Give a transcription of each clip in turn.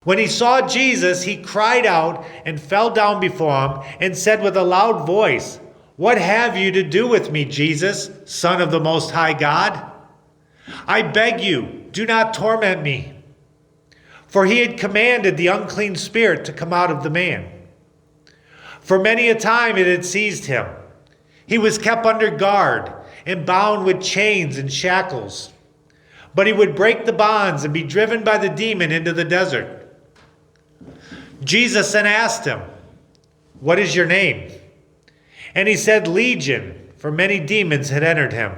When he saw Jesus, he cried out and fell down before him and said with a loud voice, "What have you to do with me, Jesus, Son of the Most High God? I beg you, do not torment me." For he had commanded the unclean spirit to come out of the man. For many a time it had seized him. He was kept under guard and bound with chains and shackles. But he would break the bonds and be driven by the demon into the desert. Jesus then asked him, "What is your name?" And he said, "Legion," for many demons had entered him.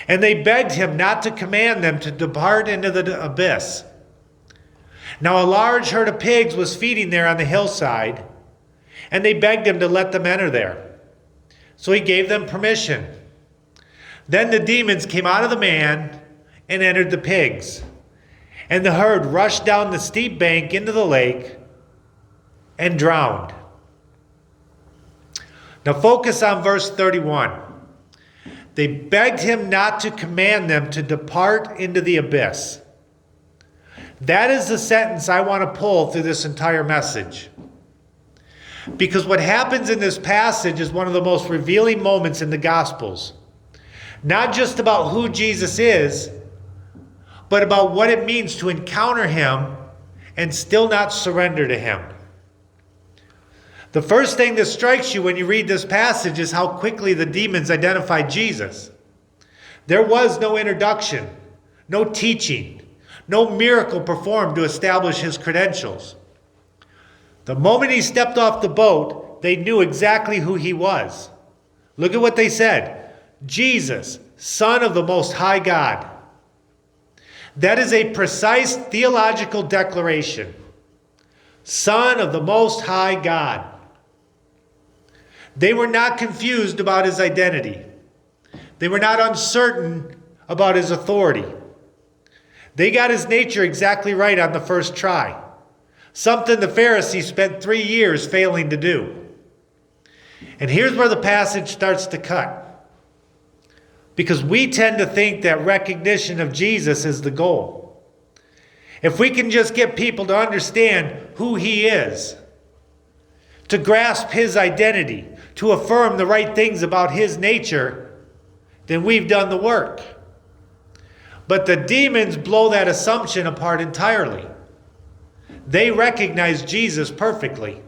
And they begged him not to command them to depart into the abyss. Now a large herd of pigs was feeding there on the hillside, and they begged him to let them enter there. So he gave them permission. Then the demons came out of the man and entered the pigs. And the herd rushed down the steep bank into the lake and drowned. Now focus on verse 31. They begged him not to command them to depart into the abyss. That is the sentence I want to pull through this entire message. Because what happens in this passage is one of the most revealing moments in the Gospels. Not just about who Jesus is, but about what it means to encounter him and still not surrender to him. The first thing that strikes you when you read this passage is how quickly the demons identified Jesus. There was no introduction, no teaching, no miracle performed to establish his credentials. The moment he stepped off the boat, they knew exactly who he was. Look at what they said. Jesus, Son of the Most High God. That is a precise theological declaration. Son of the Most High God. They were not confused about his identity. They were not uncertain about his authority. They got his nature exactly right on the first try. Something the Pharisees spent 3 years failing to do. And here's where the passage starts to cut. Because we tend to think that recognition of Jesus is the goal. If we can just get people to understand who he is, to grasp his identity, to affirm the right things about his nature, then we've done the work. But the demons blow that assumption apart entirely. They recognize Jesus perfectly.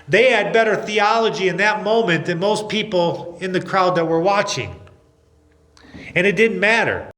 They had better theology in that moment than most people in the crowd that were watching. And it didn't matter.